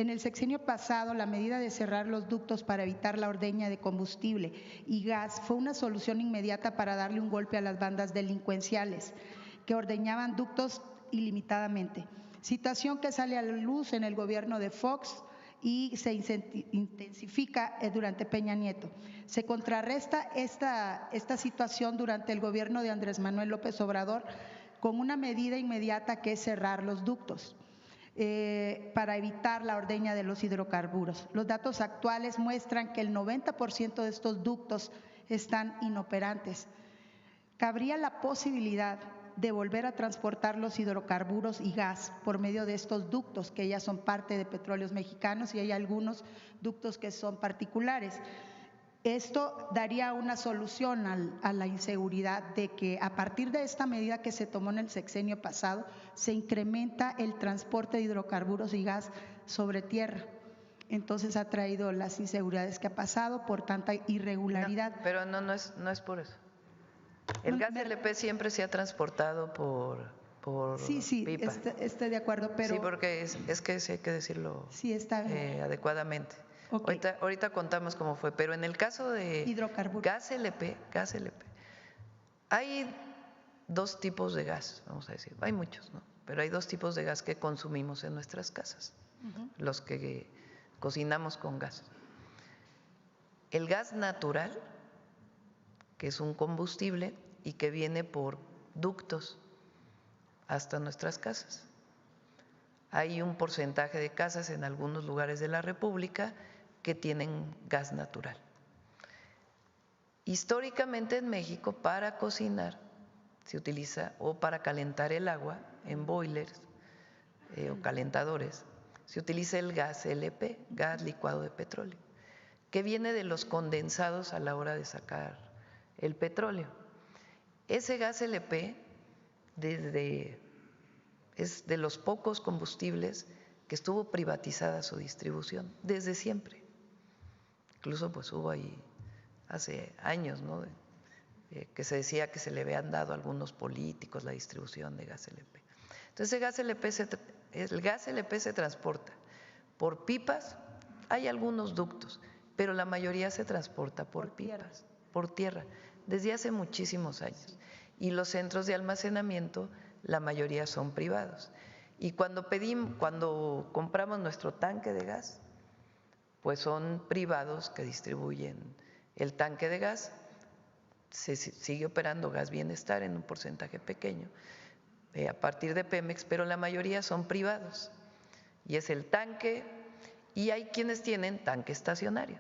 En el sexenio pasado, la medida de cerrar los ductos para evitar la ordeña de combustible y gas fue una solución inmediata para darle un golpe a las bandas delincuenciales que ordeñaban ductos ilimitadamente. Situación que sale a la luz en el gobierno de Fox y se intensifica durante Peña Nieto. Se contrarresta esta situación durante el gobierno de Andrés Manuel López Obrador con una medida inmediata que es cerrar los ductos para evitar la ordeña de los hidrocarburos. Los datos actuales muestran que el 90% de estos ductos están inoperantes. ¿Cabría la posibilidad de volver a transportar los hidrocarburos y gas por medio de estos ductos que ya son parte de Petróleos Mexicanos y hay algunos ductos que son particulares? Esto daría una solución a la inseguridad de que a partir de esta medida que se tomó en el sexenio pasado se incrementa el transporte de hidrocarburos y gas sobre tierra. Entonces ha traído las inseguridades que ha pasado por tanta irregularidad. No, pero no es por eso. El gas LP siempre se ha transportado por sí, pipa. Estoy de acuerdo, pero… Sí, porque es que sí hay que decirlo sí, está adecuadamente. Okay. Ahorita contamos cómo fue, pero en el caso de gas LP, hay dos tipos de gas, vamos a decir, hay muchos, ¿no? Pero hay dos tipos de gas que consumimos en nuestras casas, los que cocinamos con gas. El gas natural, que es un combustible y que viene por ductos hasta nuestras casas. Hay un porcentaje de casas en algunos lugares de la República que tienen gas natural. Históricamente en México para cocinar se utiliza, o para calentar el agua en boilers o calentadores, se utiliza el gas LP, gas licuado de petróleo, que viene de los condensados a la hora de sacar el petróleo. Ese gas LP es de los pocos combustibles que estuvo privatizada su distribución desde siempre. Incluso pues hubo ahí hace años, ¿no? Que se decía que se le habían dado a algunos políticos la distribución de gas LP. Entonces el gas LP se transporta por pipas, hay algunos ductos, pero la mayoría se transporta por pipas, por tierra, desde hace muchísimos años. Y los centros de almacenamiento, la mayoría son privados. Y cuando compramos nuestro tanque de gas, pues son privados que distribuyen el tanque de gas. Se sigue operando Gas Bienestar en un porcentaje pequeño a partir de Pemex, pero la mayoría son privados. Y es el tanque, y hay quienes tienen tanque estacionario,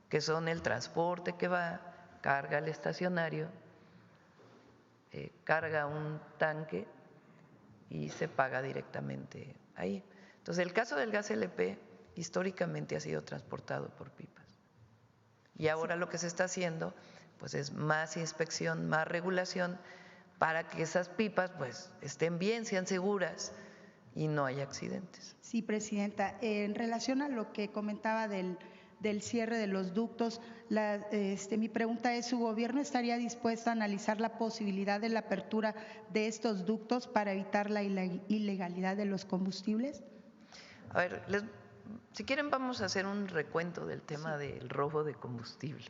que son el transporte que va, carga al estacionario, carga un tanque y se paga directamente ahí. Entonces, el caso del gas LP históricamente ha sido transportado por pipas. Y ahora lo que se está haciendo pues es más inspección, más regulación para que esas pipas pues estén bien, sean seguras y no haya accidentes. Sí, Presidenta, en relación a lo que comentaba del cierre de los ductos, mi pregunta es, ¿su gobierno estaría dispuesto a analizar la posibilidad de la apertura de estos ductos para evitar la ilegalidad de los combustibles? A ver, si quieren vamos a hacer un recuento del tema del robo de combustible.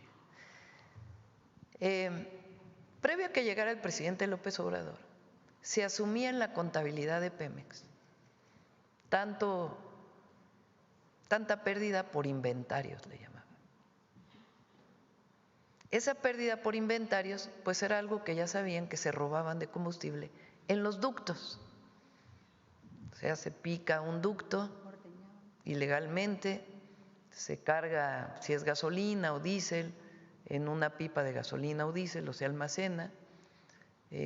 Previo a que llegara el presidente López Obrador, se asumía en la contabilidad de Pemex tanta pérdida por inventarios, le llamaban. Esa pérdida por inventarios, pues era algo que ya sabían que se robaban de combustible en los ductos. O sea, se pica un ducto ilegalmente, se carga, si es gasolina o diésel, en una pipa de gasolina o diésel, o se almacena,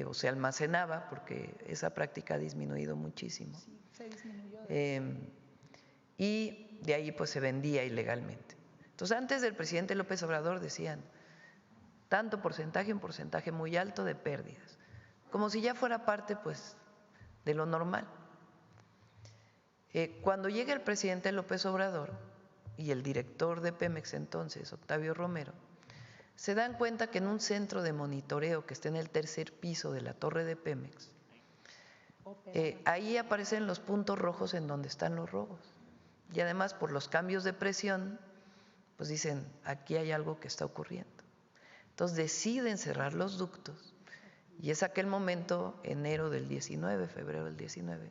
o se almacenaba, porque esa práctica ha disminuido muchísimo. Sí, se disminuyó. Y de ahí pues se vendía ilegalmente. Entonces, antes del presidente López Obrador decían tanto porcentaje, un porcentaje muy alto de pérdidas, como si ya fuera parte pues de lo normal. Cuando llega el presidente López Obrador y el director de Pemex entonces, Octavio Romero, se dan cuenta que en un centro de monitoreo que está en el tercer piso de la torre de Pemex, ahí aparecen los puntos rojos en donde están los robos. Y además, por los cambios de presión, pues dicen, aquí hay algo que está ocurriendo. Entonces deciden cerrar los ductos y es aquel momento, enero del 19, febrero del 19,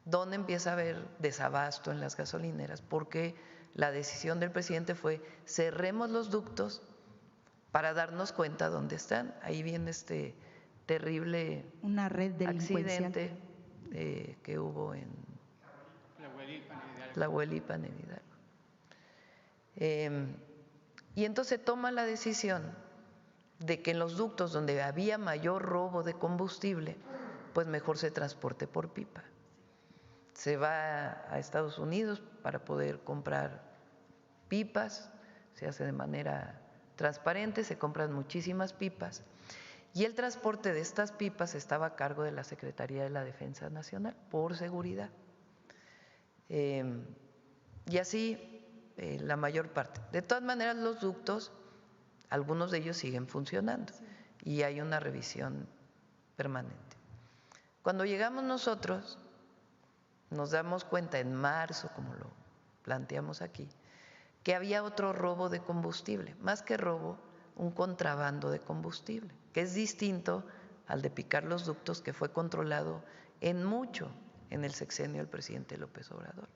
donde empieza a haber desabasto en las gasolineras, porque la decisión del presidente fue cerremos los ductos para darnos cuenta dónde están. Ahí viene este terrible una red delincuencial accidente que hubo en Tlahuelipan, en Hidalgo. Y entonces toma la decisión de que en los ductos donde había mayor robo de combustible, pues mejor se transporte por pipa. Se va a Estados Unidos para poder comprar pipas, se hace de manera transparente, se compran muchísimas pipas y el transporte de estas pipas estaba a cargo de la Secretaría de la Defensa Nacional por seguridad. Y así la mayor parte. De todas maneras, los ductos, algunos de ellos siguen funcionando y hay una revisión permanente. Cuando llegamos nosotros, nos damos cuenta en marzo, como lo planteamos aquí, que había otro robo de combustible, más que robo, un contrabando de combustible, que es distinto al de picar los ductos, que fue controlado en mucho en el sexenio del presidente López Obrador.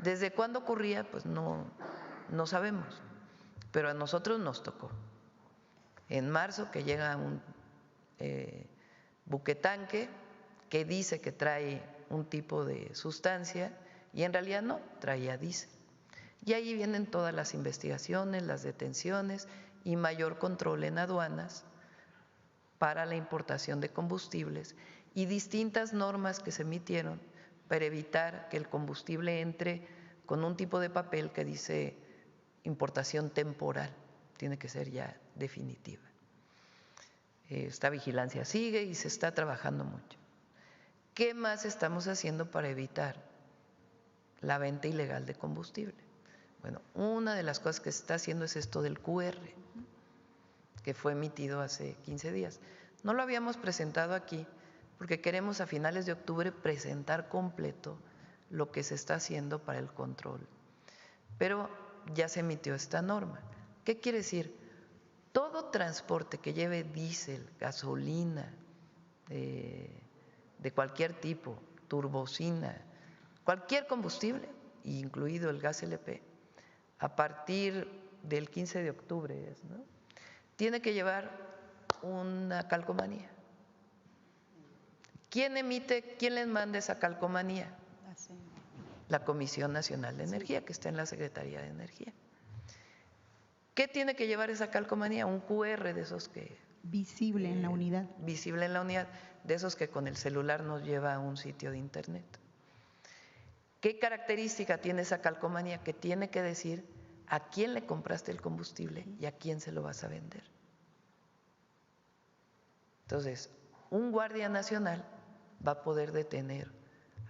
¿Desde cuándo ocurría? Pues no sabemos, pero a nosotros nos tocó. En marzo, que llega un buquetanque que dice que trae un tipo de sustancia y en realidad no, traía diésel. Y ahí vienen todas las investigaciones, las detenciones y mayor control en aduanas para la importación de combustibles y distintas normas que se emitieron para evitar que el combustible entre con un tipo de papel que dice importación temporal, tiene que ser ya definitiva. Esta vigilancia sigue y se está trabajando mucho. ¿Qué más estamos haciendo para evitar la venta ilegal de combustible? Bueno, una de las cosas que se está haciendo es esto del QR, que fue emitido hace 15 días. No lo habíamos presentado aquí porque queremos a finales de octubre presentar completo lo que se está haciendo para el control. Pero ya se emitió esta norma. ¿Qué quiere decir? Todo transporte que lleve diésel, gasolina, de cualquier tipo, turbocina, cualquier combustible, incluido el gas LP, a partir del 15 de octubre, ¿no?, tiene que llevar una calcomanía. ¿Quién emite, quién les manda esa calcomanía? La Comisión Nacional de Energía, que está en la Secretaría de Energía. ¿Qué tiene que llevar esa calcomanía? Un QR de esos que… visible en la unidad. Visible en la unidad, de esos que con el celular nos lleva a un sitio de internet. ¿Qué característica tiene esa calcomanía? Que tiene que decir a quién le compraste el combustible y a quién se lo vas a vender. Entonces, un guardia nacional va a poder detener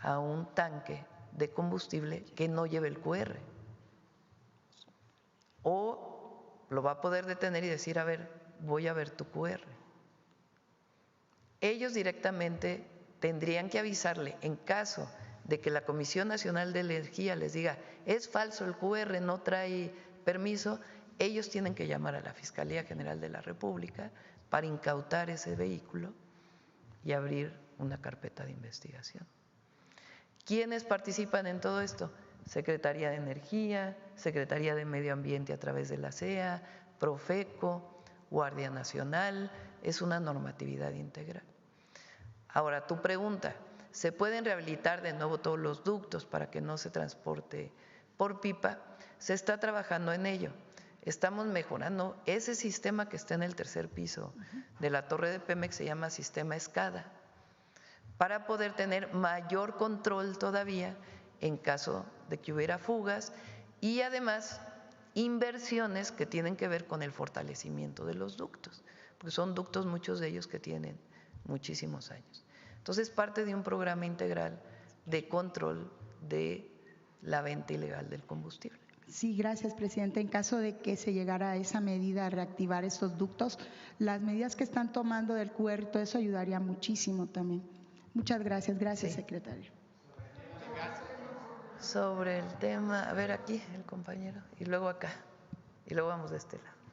a un tanque de combustible que no lleve el QR. O lo va a poder detener y decir, a ver, voy a ver tu QR. Ellos directamente tendrían que avisarle en caso de que la Comisión Nacional de Energía les diga, es falso el QR, no trae permiso, ellos tienen que llamar a la Fiscalía General de la República para incautar ese vehículo y abrir una carpeta de investigación. ¿Quiénes participan en todo esto? Secretaría de Energía, Secretaría de Medio Ambiente a través de la CEA, Profeco, Guardia Nacional, es una normatividad integral. Ahora, tu pregunta, ¿se pueden rehabilitar de nuevo todos los ductos para que no se transporte por pipa? Se está trabajando en ello. Estamos mejorando ese sistema que está en el tercer piso de la torre de Pemex, se llama sistema SCADA, para poder tener mayor control todavía en caso de que hubiera fugas y además inversiones que tienen que ver con el fortalecimiento de los ductos, porque son ductos muchos de ellos que tienen muchísimos años. Entonces, parte de un programa integral de control de la venta ilegal del combustible. Sí, gracias, presidente. En caso de que se llegara a esa medida, a reactivar estos ductos, las medidas que están tomando del QR, todo eso ayudaría muchísimo también. Muchas gracias. Gracias, Sí. secretario. sobre el tema, a ver aquí el compañero, y luego acá, y luego vamos de este lado.